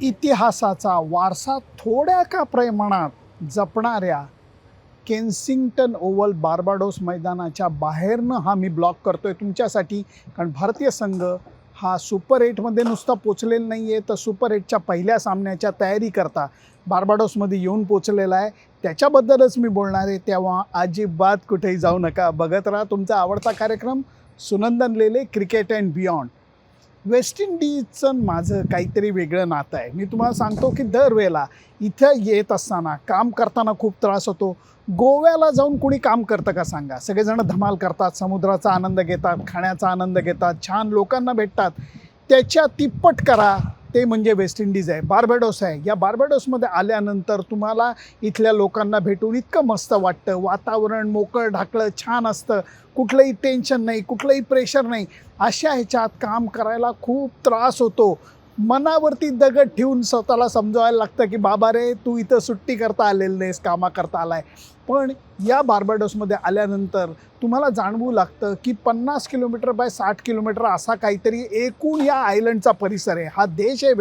इतिहासाचा वारसा थोड्या का प्रमाणात जपणाऱ्या केन्सिंग्टन ओव्हल बार्बाडोस मैदानाच्या बाहेरनं हा मी ब्लॉग करतोय तुमच्यासाठी. कारण भारतीय संघ हा सुपर 8मध्ये नुसता पोचलेला नाही आहे, तर सुपर 8च्या पहिल्या सामन्याच्या तयारी करता बार्बाडोसमध्ये येऊन पोचलेला आहे. त्याच्याबद्दलच मी बोलणार आहे, तेव्हा अजिबात कुठेही जाऊ नका. बघत राहा तुमचा आवडता कार्यक्रम सुनंदन लेले क्रिकेट अँड बियॉन्ड. वेस्ट इंडिजचं माझं काहीतरी वेगळं नातं आहे. मी तुम्हाला सांगतो की दरवेळेला इथं येत असताना काम करताना खूप त्रास होतो. गोव्याला जाऊन कुणी काम करतं का सांगा? सगळेजण धमाल करतात, समुद्राचा आनंद घेतात, खाण्याचा आनंद घेतात, छान लोकांना भेटतात. त्याच्या तिप्पट करा ते म्हणजे वेस्ट इंडिज आहे, बार्बाडोस आहे. या बार्बाडोसमध्ये आल्यानंतर तुम्हाला इथल्या लोकांना भेटून इतकं मस्त वाटतं. वातावरण मोकळं ढाकळं छान असतं, कुठलंही टेन्शन नाही, कुठलंही प्रेशर नाही. अशा ह्याच्यात काम करायला खूप त्रास होतो. मनावरती दगड ठेवून स्वतःला समजवायला लागतं की बाबा रे, तू इथं सुट्टी करता आलेलं नाहीस, कामा करता आला आहे. पण या बार्बाडोसमध्ये आल्यानंतर तुम्हाला जाणवू लागतं की 50 किलोमीटर बाय 60 किलोमीटर असा काहीतरी एकूण या आयलंडचा परिसर आहे. हा देश आहे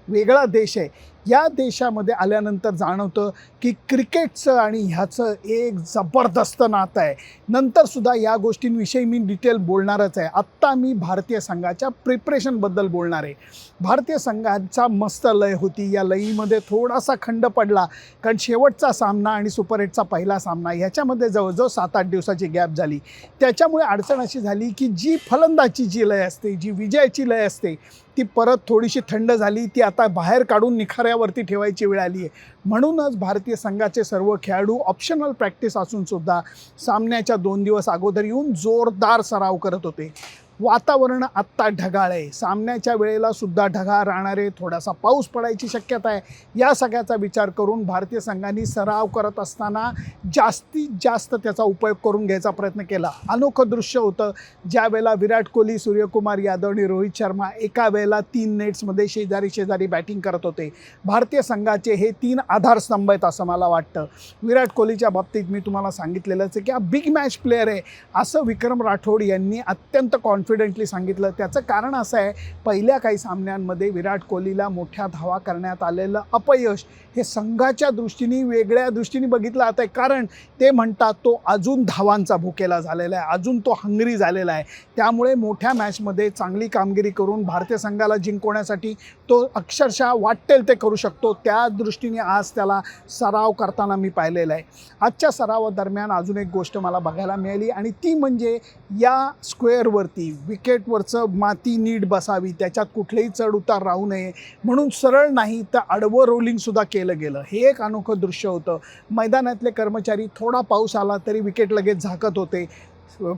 वेगळा देश आहे. या देशामध्ये आल्यानंतर जाणवतं की क्रिकेटचं आणि ह्याचं एक जबरदस्त नातं आहे. नंतरसुद्धा या गोष्टींविषयी मी डिटेल बोलणारच आहे. आत्ता मी भारतीय संघाच्या प्रिपरेशनबद्दल बोलणार आहे. भारतीय संघाचा मस्त लय होती. या लयीमध्ये थोडासा खंड पडला, कारण शेवटचा सामना आणि सुपर 8चा पहिला सामना ह्याच्यामध्ये जवळजवळ 7-8 दिवसाची गॅप झाली. त्याच्यामुळे अडचण अशी झाली की जी फलंदाची जी लय असते, जी विजयाची लय असते, ती परत थोडीशी थंड झाली. ती आता बाहेर काढून निखाऱ्यावरती ठेवायची वेळ आली आहे. म्हणूनच भारतीय संघाचे सर्व खेळाडू ऑप्शनल प्रॅक्टिस असूनसुद्धा सामन्याच्या 2 दिवस अगोदर येऊन जोरदार सराव करत होते. वातावरण आत्ता ढगाळ आहे. सामन्याच्या वेळेला सुद्धा ढगाळ राहणार आहे. थोडासा पाऊस पडायची शक्यता आहे. या सगळ्याचा विचार करून भारतीय संघाने सराव करत असताना जास्तीत जास्त त्याचा उपयोग करून घ्यायचा प्रयत्न केला. अनोखं दृश्य होतं ज्या वेळेला विराट कोहली, सूर्यकुमार यादव आणि रोहित शर्मा एका वेळेला 3 नेट्समध्ये शेजारी बॅटिंग करत होते. भारतीय संघाचे हे 3 आधारस्तंभ आहेत असं मला वाटतं. विराट कोहलीच्या बाबतीत मी तुम्हाला सांगितलेलंच आहे की हा बिग मॅच प्लेअर आहे असं विक्रम राठोड यांनी अत्यंत कॉन्फिडेंटली सांगितलं. त्याचं कारण असं आहे, पहिल्या काही सामन्यांमध्ये विराट कोहलीला मोठ्या धावा करण्यात आलेलं अपयश हे संघाच्या दृष्टीने वेगळ्या दृष्टीने बघितलं जातं आहे. कारण ते म्हणतात तो अजून धावांचा भुकेला झालेला आहे, अजून तो हंगरी झालेला आहे. त्यामुळे मोठ्या मॅचमध्ये चांगली कामगिरी करून भारतीय संघाला जिंकवण्यासाठी तो अक्षरशः वाटेल ते करू शकतो. त्या दृष्टीने आज त्याला सराव करताना मी पाहिलेलं आहे. आजच्या सरावादरम्यान अजून एक गोष्ट मला बघायला मिळाली आणि ती म्हणजे या स्क्वेअरवरती विकेटवरचं माती नीट बसावी, त्याच्यात कुठलेही चढ उतार राहू नये म्हणून सरळ नाही तर आडवं रोलिंगसुद्धा केलं गेलं. हे एक अनोखं दृश्य होतं. मैदानातले कर्मचारी थोडा पाऊस आला तरी विकेट लगेच झाकत होते.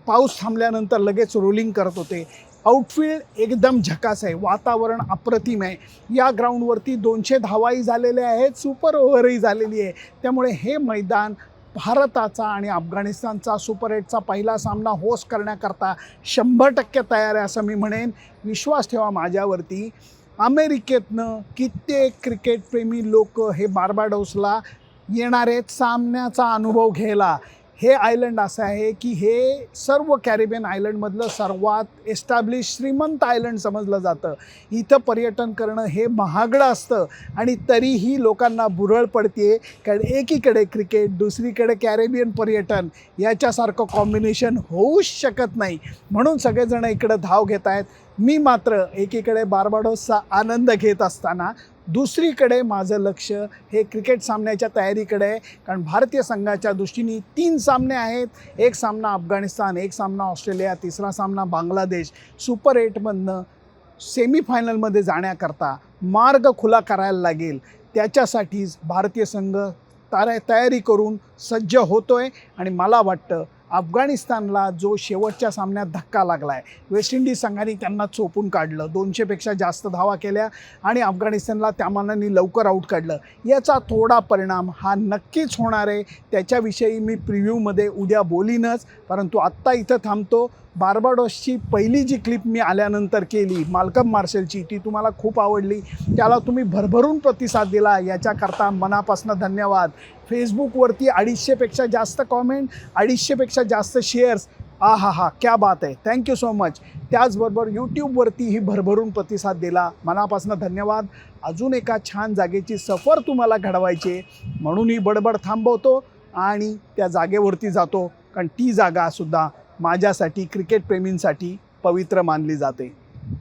पाऊस थांबल्यानंतर लगेच रोलिंग करत होते. आउटफील्ड एकदम झकास आहे. वातावरण अप्रतिम आहे. या ग्राउंडवरती 200 धावाही झालेल्या आहेत, सुपर ओव्हरही झालेली आहे. त्यामुळे हे मैदान भारताचा आणि अफगाणिस्तानचा सुपर 8चा पहिला सामना होस्ट करण्याकरता 100% तयार आहे असं मी म्हणेन. विश्वास ठेवा माझ्यावरती. अमेरिकेतनं कित्येक क्रिकेटप्रेमी लोक हे बार्बाडोसला येणार आहेत सामन्याचा अनुभव घ्यायला. हे आयलंड असं आहे की हे सर्व कॅरिबियन आयलंडमधलं सर्वात एस्टॅब्लिश श्रीमंत आयलंड समजलं जातं. इथं पर्यटन करणं हे महागडं असतं आणि तरीही लोकांना बुरळ पडते. कारण एकीकडे क्रिकेट, दुसरीकडे कॅरिबियन पर्यटन, याच्यासारखं कॉम्बिनेशन होऊच शकत नाही. म्हणून सगळेजण इकडं धाव घेत आहेत. मी मात्र एकीकडे बार्बाडोसचा आनंद घेत असताना दुसरीकडे माझं लक्ष हे क्रिकेट सामन्याच्या तयारीकडे आहे. कारण भारतीय संघाच्या दृष्टीने 3 सामने आहेत. एक सामना अफगाणिस्तान, एक सामना ऑस्ट्रेलिया, तिसरा सामना बांगलादेश. सुपर 8मधनं सेमीफायनलमध्ये जाण्याकरता मार्ग खुला करायला लागेल. त्याच्यासाठीच भारतीय संघ तयारी करून सज्ज होतो आहे. आणि मला वाटतं अफगाणिस्तानला जो शेवटच्या सामन्यात धक्का लागला आहे, वेस्ट इंडिज संघाने त्यांना चोपून काढलं, 200पेक्षा जास्त धावा केल्या आणि अफगाणिस्तानला त्या मानाने लवकर आऊट काढलं. याचा थोडा परिणाम हा नक्कीच होणार आहे. त्याच्याविषयी मी प्रिव्ह्यूमध्ये उद्या बोलीनच. परंतु आत्ता इथं थांबतो. बार्बाडोसची पहिली जी क्लिप मी आल्यानंतर केली माल्कम मार्शलची, ती तुम्हाला खूप आवडली. त्याला तुम्ही भरभरून प्रतिसाद दिला, याच्याकरता मनापासून धन्यवाद. फेसबुकवरती 250पेक्षा जास्त कॉमेंट, 250पेक्षा जास्त शेअर्स हा हा क्या बात आहे, थँक्यू सो मच. त्याचबरोबर यूट्यूबवरतीही भरभरून प्रतिसाद दिला, मनापासून धन्यवाद. अजून एका छान जागेची सफर तुम्हाला घडवायची आहे, म्हणून ही बडबड थांबवतो आणि त्या जागेवरती जातो, कारण ती जागासुद्धा माझ्यासाठी क्रिकेटप्रेमींसाठी पवित्र मानली जाते.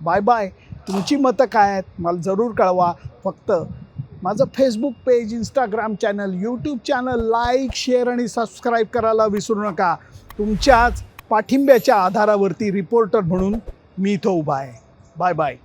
Bye bye. तुमची मतं काय आहेत मला जरूर कळवा. फक्त माझं Facebook page, Instagram channel, YouTube channel like, share आणि सबस्क्राईब करायला विसरू नका. तुमच्याच पाठिंब्याच्या आधारावरती रिपोर्टर म्हणून मी इथं उभा आहे. Bye bye.